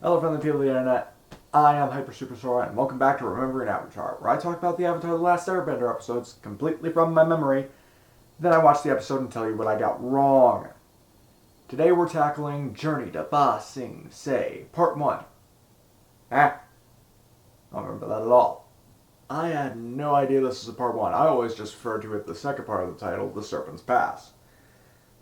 Hello from the people of the internet. I am Hyper Super Sora, and welcome back to Remembering Avatar, where I talk about the Avatar: The Last Airbender episodes completely from my memory. Then I watch the episode and tell you what I got wrong. Today we're tackling Journey to Ba Sing Se, Part 1. I don't remember that at all. I had no idea this was a Part 1. I always just referred to it the second part of the title, The Serpent's Pass.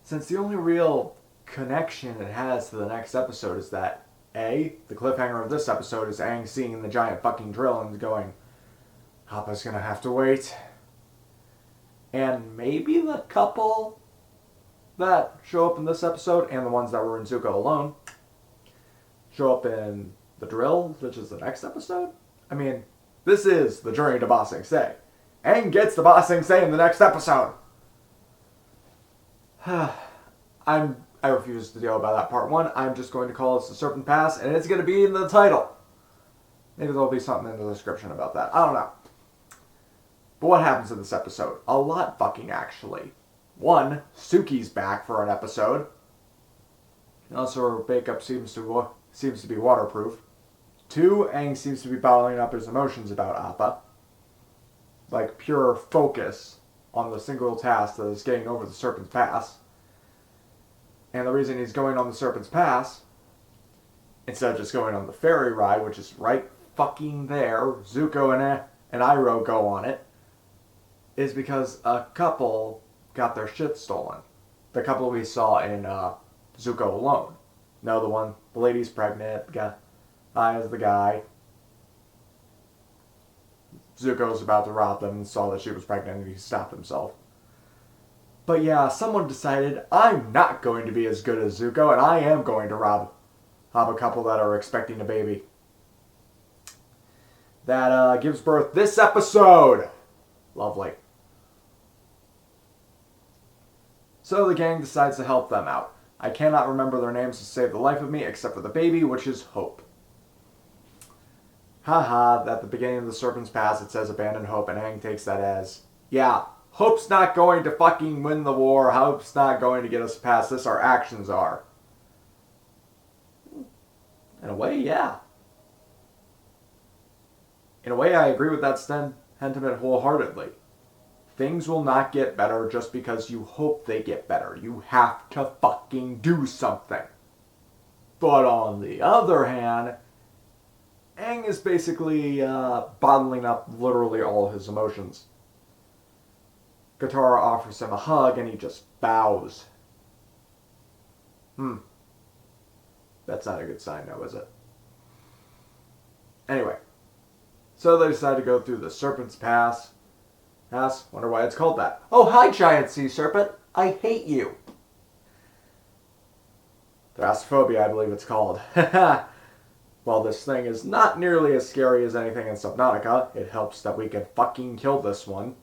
Since the only real connection it has to the next episode is that the cliffhanger of this episode is Aang seeing the giant fucking drill and going, Appa's gonna have to wait. And maybe the couple that show up in this episode, and the ones that were in Zuko alone, show up in the drill, which is the next episode? I mean, this is the Journey to Ba Sing Se. Aang gets to Ba Sing Se in the next episode. I refuse to deal about that part 1. I'm just going to call this the Serpent Pass, and it's going to be in the title. Maybe there'll be something in the description about that. I don't know. But what happens in this episode? A lot fucking actually. 1, Suki's back for an episode. Also, her makeup seems to be waterproof. 2, Aang seems to be bottling up his emotions about Appa. Like pure focus on the single task that is getting over the Serpent's Pass. And the reason he's going on the Serpent's Pass, instead of just going on the ferry ride, which is right fucking there, Zuko and Iroh go on it, is because a couple got their shit stolen. The couple we saw in Zuko alone. No, the lady's pregnant, I is the guy. Zuko's about to rob them and saw that she was pregnant and he stopped himself. But yeah, someone decided I'm not going to be as good as Zuko, and I am going to rob a couple that are expecting a baby. That gives birth this episode. Lovely. So the gang decides to help them out. I cannot remember their names to save the life of me, except for the baby, which is Hope. Haha, at the beginning of the Serpent's Pass it says abandon Hope, and Aang takes that as, yeah, Hope's not going to fucking win the war. Hope's not going to get us past this. Our actions are. In a way, yeah. In a way, I agree with that sentiment wholeheartedly. Things will not get better just because you hope they get better. You have to fucking do something. But on the other hand, Aang is basically bottling up literally all his emotions. Katara offers him a hug and he just bows. That's not a good sign now, is it? Anyway. So they decide to go through the Serpent's Pass. Wonder why it's called that. Oh, hi, giant sea serpent. I hate you. Thrassophobia, I believe it's called. While this thing is not nearly as scary as anything in Subnautica, it helps that we can fucking kill this one.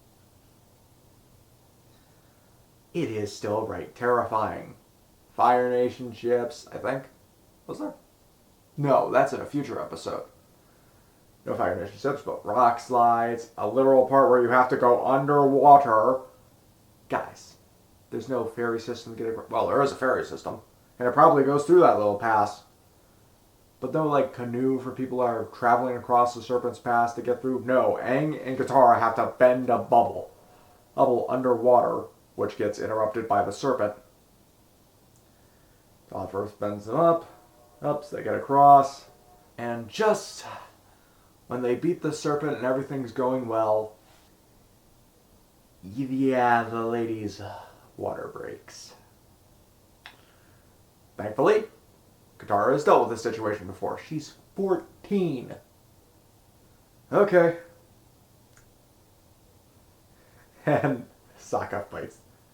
It is still right terrifying. Fire Nation ships, I think. Was there? No, that's in a future episode. No Fire Nation ships, but rock slides. A literal part where you have to go underwater. Guys, there's no ferry system to get across. Well, there is a ferry system. And it probably goes through that little pass. But no, like, canoe for people that are traveling across the Serpent's Pass to get through. No, Aang and Katara have to bend a bubble. Underwater, which gets interrupted by the serpent. God first bends them up, so they get across, and just when they beat the serpent and everything's going well, yeah, the lady's water breaks. Thankfully, Katara has dealt with this situation before. She's 14. Okay. And Sokka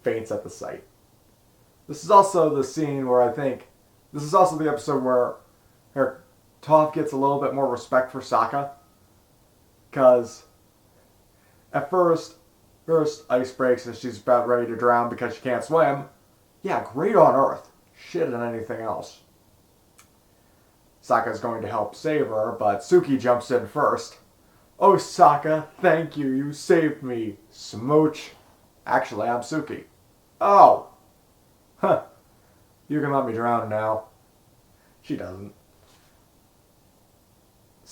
faints at the sight. This is also the scene where this is also the episode where Toph gets a little bit more respect for Sokka. Because at first ice breaks and she's about ready to drown because she can't swim. Yeah, great on Earth. Shit on anything else. Sokka's going to help save her, but Suki jumps in first. Oh, Sokka, thank you. You saved me. Smooch. Actually, I'm Suki. Oh. Huh. You can let me drown now. She doesn't.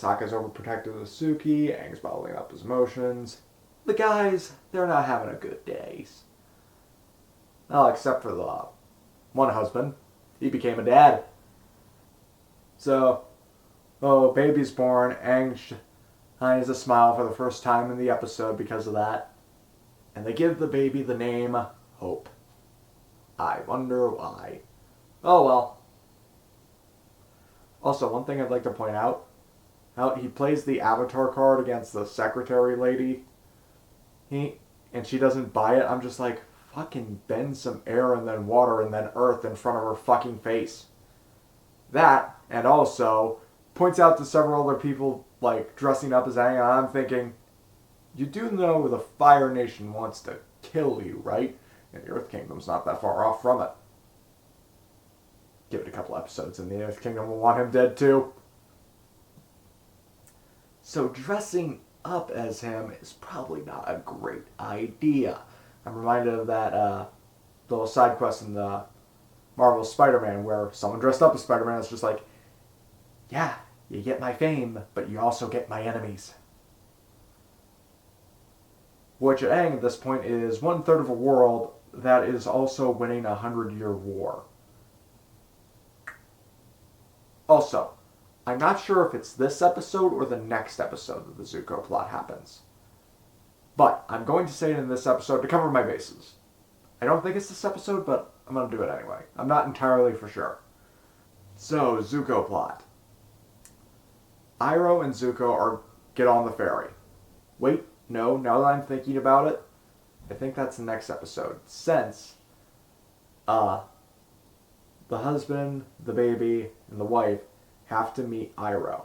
Sokka's overprotective of Suki, Aang's bottling up his emotions. The guys, they're not having a good day. Well, except for the one husband. He became a dad. So, baby's born. Aang has a smile for the first time in the episode because of that. And they give the baby the name Hope. I wonder why. Oh well. Also, one thing I'd like to point out, how he plays the avatar card against the secretary lady. And she doesn't buy it. I'm just like, fucking bend some air and then water and then earth in front of her fucking face. That, and also, points out to several other people, like, dressing up as Aang, and I'm thinking, you do know the Fire Nation wants to kill you, right? And the Earth Kingdom's not that far off from it. Give it a couple episodes and the Earth Kingdom will want him dead too. So dressing up as him is probably not a great idea. I'm reminded of that little side quest in the Marvel Spider-Man where someone dressed up as Spider-Man is just like, yeah, you get my fame, but you also get my enemies. Which at Aang at this point is 1/3 of a world that is also winning a 100-year war. Also, I'm not sure if it's this episode or the next episode that the Zuko plot happens. But I'm going to say it in this episode to cover my bases. I don't think it's this episode, but I'm going to do it anyway. I'm not entirely for sure. So, Zuko plot. Iroh and Zuko get on the ferry. Wait, no, now that I'm thinking about it, I think that's the next episode. Since the husband, the baby, and the wife have to meet Iroh.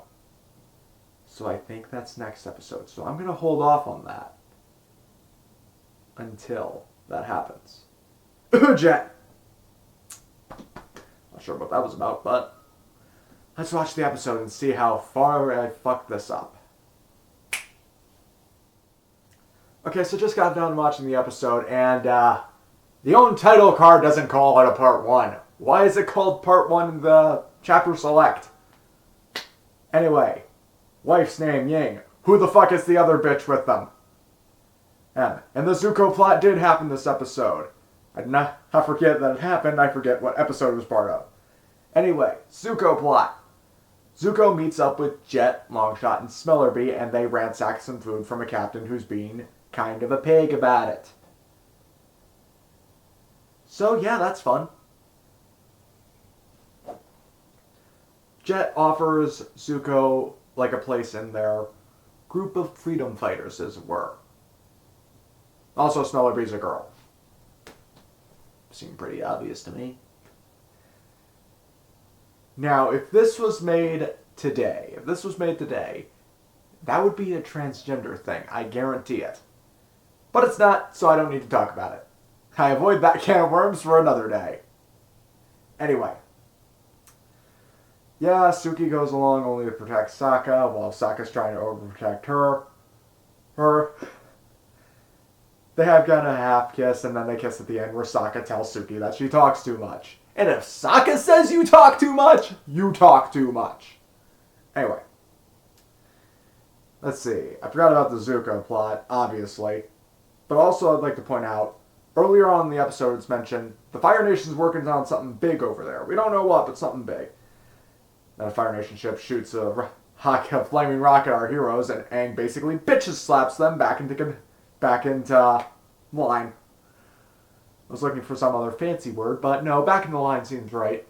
So I think that's next episode. So I'm going to hold off on that until that happens. Jet! Not sure what that was about, but let's watch the episode and see how far I fucked this up. Okay, so just got done watching the episode, and the own title card doesn't call it a part 1. Why is it called part 1 in the chapter select? Anyway, wife's name, Ying. Who the fuck is the other bitch with them? And the Zuko plot did happen this episode. I forget that it happened, I forget what episode it was part of. Anyway, Zuko plot. Zuko meets up with Jet, Longshot, and Smellerbee, and they ransack some food from a captain who's being kind of a pig about it. So yeah, that's fun. Jet offers Zuko like a place in their group of freedom fighters, as it were. Also, Smellerbee's a girl. Seemed pretty obvious to me. Now, if this was made today, that would be a transgender thing. I guarantee it. But it's not, so I don't need to talk about it. I avoid that can of worms for another day. Anyway. Yeah, Suki goes along only to protect Sokka, while Sokka's trying to overprotect her. They have got a half kiss, and then they kiss at the end where Sokka tells Suki that she talks too much. And if Sokka says you talk too much, you talk too much. Anyway. Let's see. I forgot about the Zuko plot, obviously. But also I'd like to point out, earlier on in the episode it's mentioned, the Fire Nation's working on something big over there. We don't know what, but something big. Then a Fire Nation ship shoots a flaming rocket at our heroes, and Aang basically bitches slaps them back into line. I was looking for some other fancy word, but no, back in the line seems right.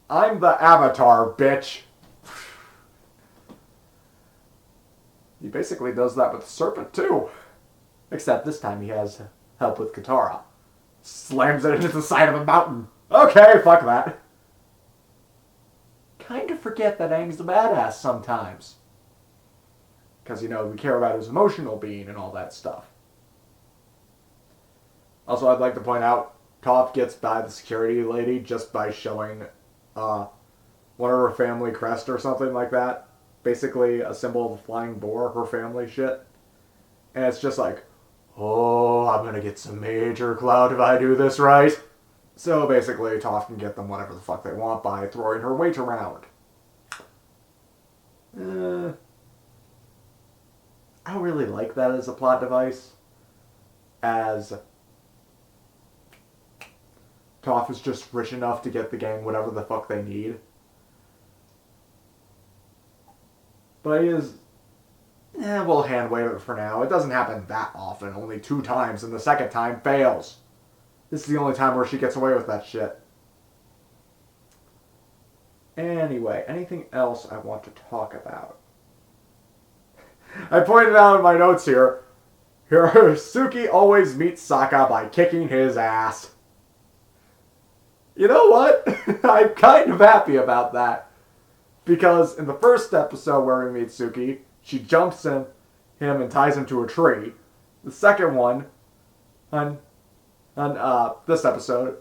I'm the Avatar, bitch. He basically does that with Serpent, too. Except this time he has help with Katara. Slams it into the side of a mountain. Okay, fuck that. Kind of forget that Aang's a badass sometimes. Because, we care about his emotional being and all that stuff. Also, I'd like to point out, Toph gets by the security lady just by showing one of her family crest or something like that. Basically a symbol of the flying boar, her family shit. And it's just like, oh, I'm gonna get some major clout if I do this right. So basically, Toph can get them whatever the fuck they want by throwing her weight around. really like that as a plot device, as Toph is just rich enough to get the gang whatever the fuck they need. But he is... we'll hand wave it for now. It doesn't happen that often, only 2 times, and the second time fails. This is the only time where she gets away with that shit. Anyway, anything else I want to talk about? I pointed out in my notes here, Suki always meets Sokka by kicking his ass. You know what? I'm kind of happy about that. Because in the first episode where we meet Suki, she jumps him and ties him to a tree. The second one, on this episode,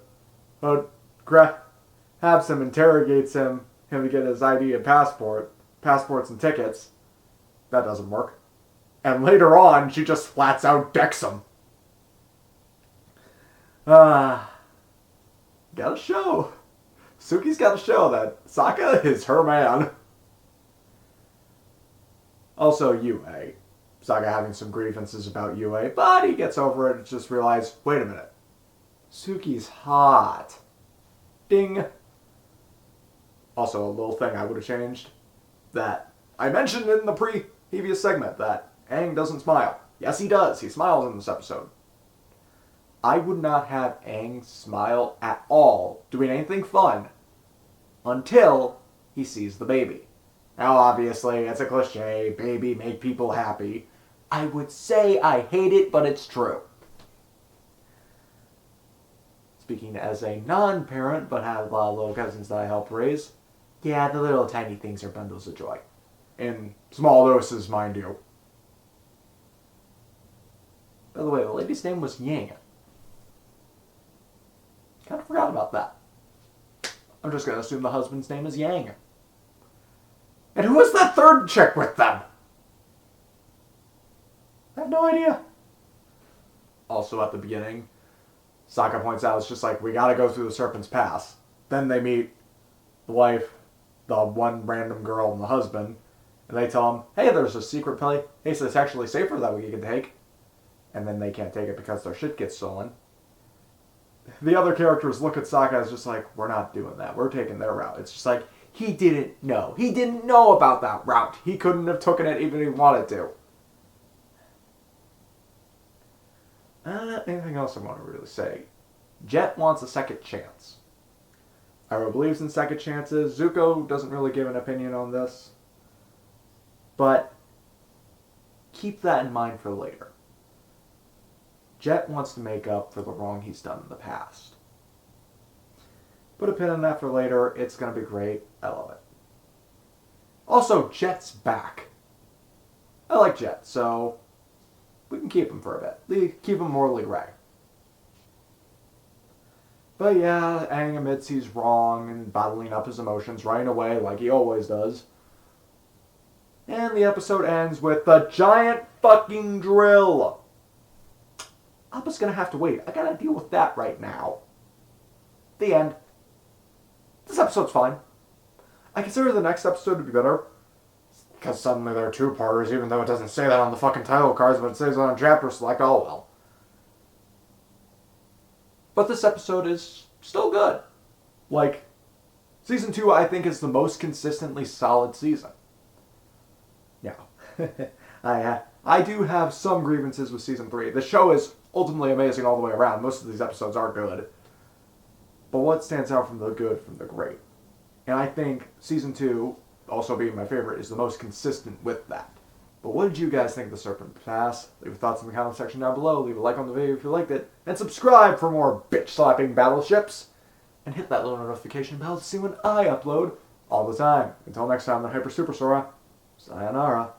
grabs him, interrogates him to get his ID and passports and tickets. That doesn't work. And later on, she just flats out decks him. Gotta show. Suki's gotta show that Sokka is her man. Also, Yue. Sokka having some grievances about Yue, but he gets over it and just realized, wait a minute. Suki's hot. Ding. Also, a little thing I would have changed that I mentioned in the previous segment that Aang doesn't smile. Yes, he does. He smiles in this episode. I would not have Aang smile at all doing anything fun until he sees the baby. Now, obviously, it's a cliche. Baby make people happy. I would say I hate it, but it's true. Speaking as a non-parent, but have little cousins that I helped raise, yeah, the little tiny things are bundles of joy. In small doses, mind you. By the way, the lady's name was Yang. Kind of forgot about that. I'm just going to assume the husband's name is Yang. And who was that third chick with them? I have no idea. Also at the beginning, Sokka points out it's just like, we gotta go through the Serpent's Pass. Then they meet the wife, the one random girl, and the husband. And they tell him, hey, there's a secret place that's actually safer that we can take. And then they can't take it because their shit gets stolen. The other characters look at Sokka as just like, we're not doing that. We're taking their route. It's just like, he didn't know. He didn't know about that route. He couldn't have taken it even if he wanted to. Anything else I want to really say? Jet wants a second chance. Iroh believes in second chances. Zuko doesn't really give an opinion on this. But keep that in mind for later. Jet wants to make up for the wrong he's done in the past. Put a pin in that for later. It's going to be great. I love it. Also, Jet's back. I like Jet, so we can keep him for a bit. Keep him morally gray. But yeah, Aang admits he's wrong and bottling up his emotions right away like he always does. And the episode ends with the giant fucking drill. Appa's gonna have to wait. I gotta deal with that right now. The end. This episode's fine. I consider the next episode to be better. Because suddenly they're 2-parters, even though it doesn't say that on the fucking title cards, but it says it on chapter select. Oh well. But this episode is still good. Like, Season 2 I think is the most consistently solid season. Now, I do have some grievances with Season 3. The show is ultimately amazing all the way around. Most of these episodes are good. But what stands out from the good from the great? And I think Season 2, also being my favorite, is the most consistent with that. But what did you guys think of the Serpent Pass? Leave your thoughts in the comment section down below. Leave a like on the video if you liked it. And subscribe for more bitch-slapping battleships. And hit that little notification bell to see when I upload all the time. Until next time, the Hyper Super Sora. Sayonara.